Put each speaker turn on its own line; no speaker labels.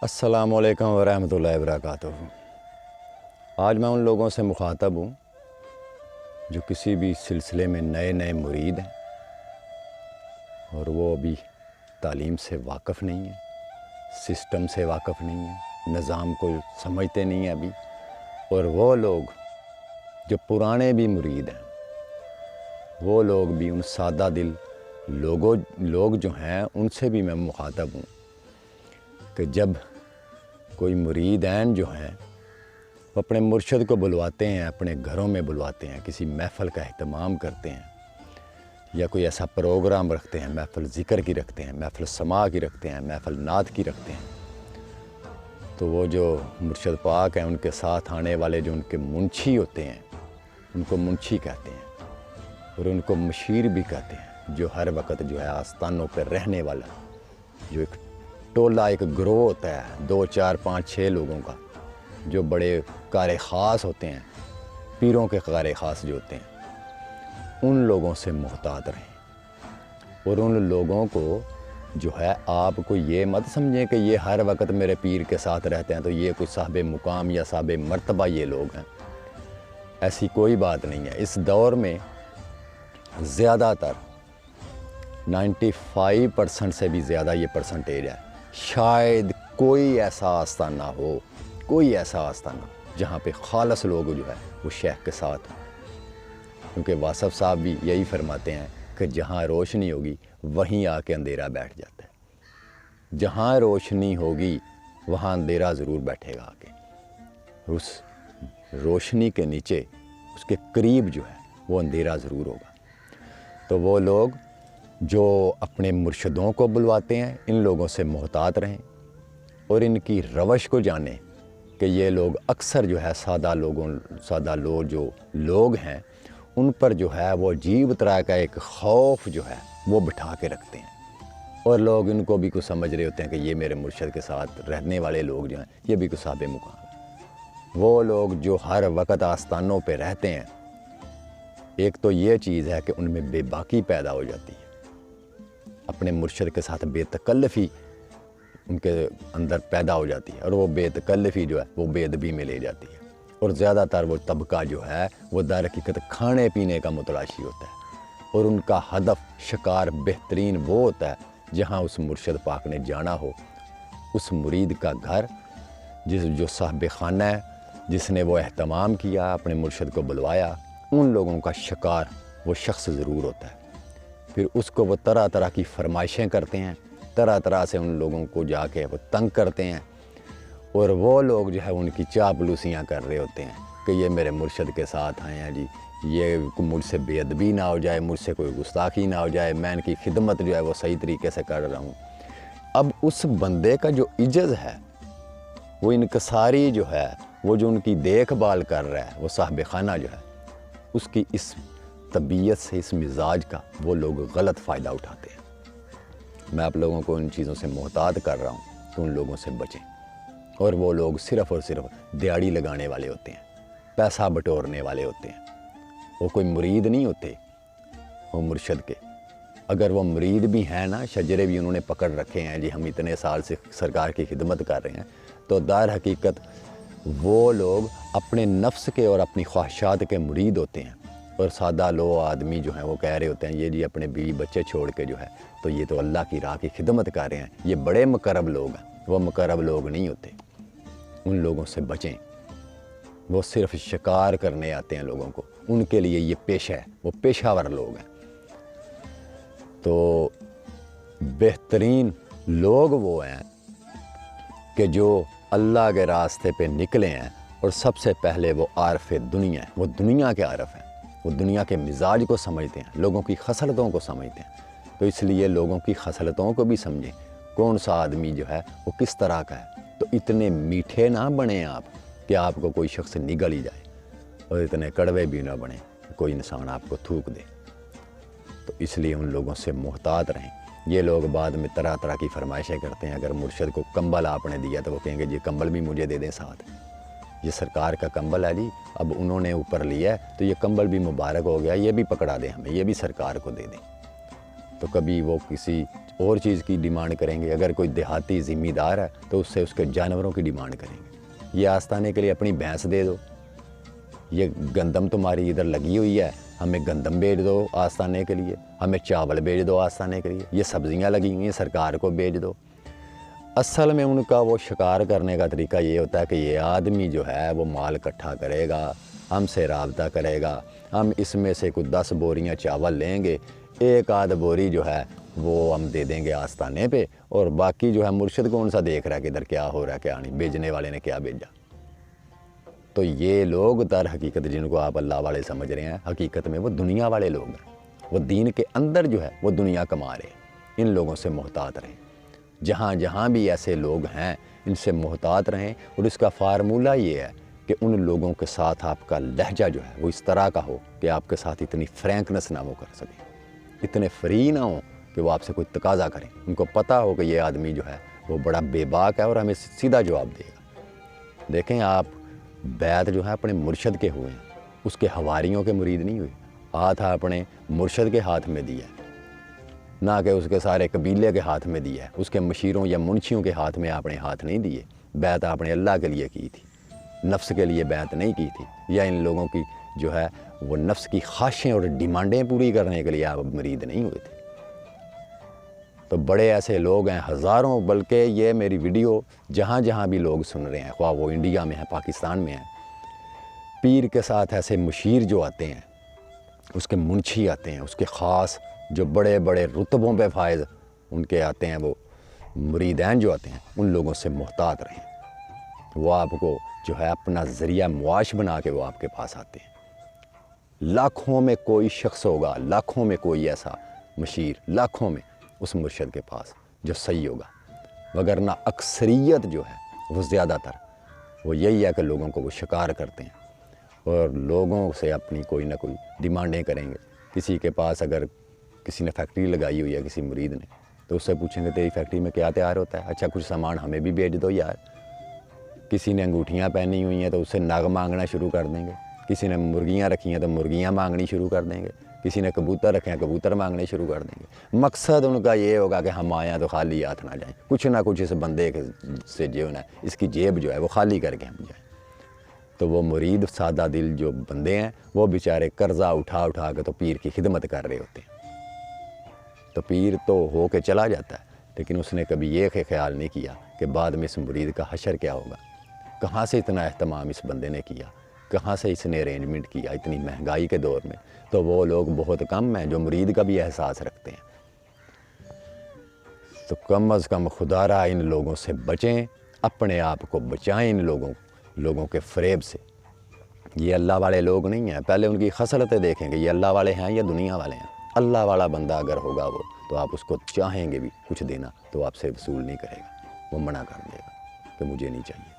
السلام علیکم ورحمۃ اللہ وبرکاتہ۔ آج میں ان لوگوں سے مخاطب ہوں جو کسی بھی سلسلے میں نئے مرید ہیں اور وہ ابھی تعلیم سے واقف نہیں ہیں، سسٹم سے واقف نہیں ہیں، نظام کو سمجھتے نہیں ہیں ابھی، اور وہ لوگ جو پرانے بھی مرید ہیں، وہ لوگ بھی ان سادہ دل لوگ جو ہیں ان سے بھی میں مخاطب ہوں کہ جب کوئی مریدین جو ہیں وہ اپنے مرشد کو بلواتے ہیں، اپنے گھروں میں بلواتے ہیں، کسی محفل کا اہتمام کرتے ہیں یا کوئی ایسا پروگرام رکھتے ہیں، محفل ذکر کی رکھتے ہیں، محفل سماع کی رکھتے ہیں، محفل نعت کی رکھتے ہیں، تو وہ جو مرشد پاک ہیں ان کے ساتھ آنے والے جو ان کے منشی ہوتے ہیں ان کو منشی کہتے ہیں اور ان کو مشیر بھی کہتے ہیں، جو ہر وقت جو ہے آستانوں پہ رہنے والا، جو ایک ٹولہ ایک گروہ ہوتا ہے 2 4 5 6 لوگوں کا، جو بڑے قار خاص ہوتے ہیں، پیروں کے قار خاص جو ہوتے ہیں، ان لوگوں سے محتاط رہیں۔ اور ان لوگوں کو جو ہے آپ کو یہ مت سمجھیں کہ یہ ہر وقت میرے پیر کے ساتھ رہتے ہیں تو یہ کوئی صاحب مقام یا صاحب مرتبہ یہ لوگ ہیں، ایسی کوئی بات نہیں ہے۔ اس دور میں زیادہ تر 95% سے بھی زیادہ یہ پرسنٹیج ہے، شاید کوئی ایسا آستانہ ہو، کوئی ایسا آستانہ جہاں پہ خالص لوگ جو ہے وہ شیخ کے ساتھ ہوں، کیونکہ واصف صاحب بھی یہی فرماتے ہیں کہ جہاں روشنی ہوگی وہیں آ کے اندھیرا بیٹھ جاتا ہے، جہاں روشنی ہوگی وہاں اندھیرا ضرور بیٹھے گا آ کے، اس روشنی کے نیچے اس کے قریب جو ہے وہ اندھیرا ضرور ہوگا۔ تو وہ لوگ جو اپنے مرشدوں کو بلواتے ہیں ان لوگوں سے محتاط رہیں اور ان کی روش کو جانیں کہ یہ لوگ اکثر جو ہے سادہ لوگ جو لوگ ہیں ان پر جو ہے وہ عجیب طرح کا ایک خوف جو ہے وہ بٹھا کے رکھتے ہیں، اور لوگ ان کو بھی کچھ سمجھ رہے ہوتے ہیں کہ یہ میرے مرشد کے ساتھ رہنے والے لوگ جو ہیں یہ بھی کچھ صاحب مقام ہیں۔ وہ لوگ جو ہر وقت آستانوں پہ رہتے ہیں، ایک تو یہ چیز ہے کہ ان میں بے باکی پیدا ہو جاتی ہے، اپنے مرشد کے ساتھ بے تکلفی ان کے اندر پیدا ہو جاتی ہے، اور وہ بے تکلفی جو ہے وہ بے ادبی میں لے جاتی ہے، اور زیادہ تر وہ طبقہ جو ہے وہ در حقیقت کھانے پینے کا متلاشی ہوتا ہے، اور ان کا ہدف شکار بہترین وہ ہوتا ہے جہاں اس مرشد پاک نے جانا ہو، اس مرید کا گھر جو صاحب خانہ ہے، جس نے وہ اہتمام کیا، اپنے مرشد کو بلوایا، ان لوگوں کا شکار وہ شخص ضرور ہوتا ہے۔ پھر اس کو وہ طرح طرح کی فرمائشیں کرتے ہیں، طرح طرح سے ان لوگوں کو جا کے وہ تنگ کرتے ہیں، اور وہ لوگ جو ہے ان کی چاپلوسیاں کر رہے ہوتے ہیں کہ یہ میرے مرشد کے ساتھ آئے ہیں جی، یہ مجھ سے بے ادبی نہ ہو جائے، مجھ سے کوئی گستاخی نہ ہو جائے، میں ان کی خدمت جو ہے وہ صحیح طریقے سے کر رہا ہوں۔ اب اس بندے کا جو عجز ہے، وہ انکساری جو ہے، وہ جو ان کی دیکھ بھال کر رہا ہے، وہ صاحب خانہ جو ہے، اس کی اس طبیعت سے، اس مزاج کا وہ لوگ غلط فائدہ اٹھاتے ہیں۔ میں آپ لوگوں کو ان چیزوں سے محتاط کر رہا ہوں کہ ان لوگوں سے بچیں، اور وہ لوگ صرف اور صرف دیہڑی لگانے والے ہوتے ہیں، پیسہ بٹورنے والے ہوتے ہیں، وہ کوئی مرید نہیں ہوتے، وہ مرشد کے اگر وہ مرید بھی ہیں نا، شجرے بھی انہوں نے پکڑ رکھے ہیں جی، ہم اتنے سال سے سرکار کی خدمت کر رہے ہیں، تو در حقیقت وہ لوگ اپنے نفس کے اور اپنی خواہشات کے مرید ہوتے ہیں، اور سادہ لو آدمی جو ہیں وہ کہہ رہے ہوتے ہیں یہ جی اپنے بیوی بچے چھوڑ کے جو ہے تو یہ تو اللہ کی راہ کی خدمت کر رہے ہیں، یہ بڑے مقرب لوگ ہیں۔ وہ مقرب لوگ نہیں ہوتے، ان لوگوں سے بچیں، وہ صرف شکار کرنے آتے ہیں لوگوں کو، ان کے لیے یہ پیشہ ہے، وہ پیشہ ور لوگ ہیں۔ تو بہترین لوگ وہ ہیں کہ جو اللہ کے راستے پہ نکلے ہیں، اور سب سے پہلے وہ عارف دنیا ہیں، وہ دنیا کے عارف ہیں، وہ دنیا کے مزاج کو سمجھتے ہیں، لوگوں کی خصلتوں کو سمجھتے ہیں۔ تو اس لیے لوگوں کی خصلتوں کو بھی سمجھیں، کون سا آدمی جو ہے وہ کس طرح کا ہے، تو اتنے میٹھے نہ بنیں آپ کہ آپ کو کوئی شخص نگل ہی جائے، اور اتنے کڑوے بھی نہ بنیں کہ کوئی انسان آپ کو تھوک دے۔ تو اس لیے ان لوگوں سے محتاط رہیں۔ یہ لوگ بعد میں طرح طرح کی فرمائشیں کرتے ہیں، اگر مرشد کو کمبل آپ نے دیا تو وہ کہیں گے جی کمبل بھی مجھے دے دیں ساتھ، یہ سرکار کا کمبل ہے جی، اب انہوں نے اوپر لیا ہے تو یہ کمبل بھی مبارک ہو گیا، یہ بھی پکڑا دیں ہمیں، یہ بھی سرکار کو دے دیں۔ تو کبھی وہ کسی اور چیز کی ڈیمانڈ کریں گے، اگر کوئی دیہاتی ذمہ دار ہے تو اس سے اس کے جانوروں کی ڈیمانڈ کریں گے۔ یہ آستانے کے لیے اپنی بھینس دے دو، یہ گندم تمہاری ادھر لگی ہوئی ہے، ہمیں گندم بیچ دو آستانے کے لیے، ہمیں چاول بیچ دو آستانے کے لیے، یہ سبزیاں لگی ہوئی ہیں سرکار کو بیچ دو۔ اصل میں ان کا وہ شکار کرنے کا طریقہ یہ ہوتا ہے کہ یہ آدمی جو ہے وہ مال اکٹھا کرے گا، ہم سے رابطہ کرے گا، ہم اس میں سے کچھ 10 بوریاں چاول لیں گے، ایک آدھ بوری جو ہے وہ ہم دے دیں گے آستانے پہ، اور باقی جو ہے مرشد کون سا دیکھ رہا ہے کہ ادھر کیا ہو رہا ہے کیا نہیں، بیچنے والے نے کیا بھیجا۔ تو یہ لوگ در حقیقت جن کو آپ اللہ والے سمجھ رہے ہیں، حقیقت میں وہ دنیا والے لوگ ہیں، وہ دین کے اندر جو ہے وہ دنیا کما رہے ہیں۔ ان لوگوں سے محتاط رہیں، جہاں جہاں بھی ایسے لوگ ہیں ان سے محتاط رہیں، اور اس کا فارمولہ یہ ہے کہ ان لوگوں کے ساتھ آپ کا لہجہ جو ہے وہ اس طرح کا ہو کہ آپ کے ساتھ اتنی فرینکنس نہ وہ کر سکیں، اتنے فری نہ ہوں کہ وہ آپ سے کوئی تقاضا کریں، ان کو پتہ ہو کہ یہ آدمی جو ہے وہ بڑا بے باک ہے اور ہمیں سیدھا جواب دے گا۔ دیکھیں آپ بیعت جو ہے اپنے مرشد کے ہوئے ہیں، اس کے حواریوں کے مرید نہیں ہوئے، ہاتھ اپنے مرشد کے ہاتھ میں دیا ہے، نہ کہ اس کے سارے قبیلے کے ہاتھ میں دیا ہے، اس کے مشیروں یا منشیوں کے ہاتھ میں آپ نے ہاتھ نہیں دیے۔ بیعت آپ نے اللہ کے لیے کی تھی، نفس کے لیے بیعت نہیں کی تھی، یا ان لوگوں کی جو ہے وہ نفس کی خواہشیں اور ڈیمانڈیں پوری کرنے کے لیے آپ مرید نہیں ہوئے تھے۔ تو بڑے ایسے لوگ ہیں ہزاروں، بلکہ یہ میری ویڈیو جہاں جہاں بھی لوگ سن رہے ہیں، خواہ وہ انڈیا میں ہیں، پاکستان میں ہیں، پیر کے ساتھ ایسے مشیر جو آتے ہیں، اس کے منشی آتے ہیں، اس کے خاص جو بڑے بڑے رتبوں پہ فائز ان کے آتے ہیں، وہ مریدین جو آتے ہیں، ان لوگوں سے محتاط رہیں۔ وہ آپ کو جو ہے اپنا ذریعہ معاش بنا کے وہ آپ کے پاس آتے ہیں۔ لاکھوں میں کوئی شخص ہوگا، لاکھوں میں کوئی ایسا مشیر، لاکھوں میں اس مرشد کے پاس جو صحیح ہوگا، وگرنہ اکثریت جو ہے وہ زیادہ تر وہ یہی ہے کہ لوگوں کو وہ شکار کرتے ہیں اور لوگوں سے اپنی کوئی نہ کوئی ڈیمانڈیں کریں گے۔ کسی کے پاس اگر کسی نے فیکٹری لگائی ہوئی ہے کسی مرید نے، تو اس سے پوچھیں گے تیری فیکٹری میں کیا تیار ہوتا ہے، اچھا کچھ سامان ہمیں بھی بیچ دو یار۔ کسی نے انگوٹھیاں پہنی ہوئی ہیں تو اس سے نگ مانگنا شروع کر دیں گے، کسی نے مرغیاں رکھی ہیں تو مرغیاں مانگنی شروع کر دیں گے، کسی نے کبوتر رکھے ہیں کبوتر مانگنے شروع کر دیں گے۔ مقصد ان کا یہ ہوگا کہ ہم آئیں تو خالی ہاتھ نہ جائیں، کچھ نہ کچھ اس بندے سے جو ہے اس کی جیب جو ہے وہ خالی کر کے ہم جائیں۔ تو وہ مرید سادہ دل جو بندے ہیں وہ بیچارے قرضہ اٹھا اٹھا کے تو پیر کی خدمت کر رہے ہوتے ہیں۔ تو پیر تو ہو کے چلا جاتا ہے، لیکن اس نے کبھی یہ خیال نہیں کیا کہ بعد میں اس مرید کا حشر کیا ہوگا، کہاں سے اتنا اہتمام اس بندے نے کیا، کہاں سے اس نے ارینجمنٹ کیا اتنی مہنگائی کے دور میں۔ تو وہ لوگ بہت کم ہیں جو مرید کا بھی احساس رکھتے ہیں۔ تو کم از کم خدا را ان لوگوں سے بچیں، اپنے آپ کو بچائیں ان لوگوں کے فریب سے۔ یہ اللہ والے لوگ نہیں ہیں، پہلے ان کی خصلتیں دیکھیں گے، یہ اللہ والے ہیں یا دنیا والے ہیں۔ اللہ والا بندہ اگر ہوگا وہ تو آپ اس کو چاہیں گے بھی کچھ دینا تو آپ سے وصول نہیں کرے گا، وہ منع کر دے گا کہ مجھے نہیں چاہیے۔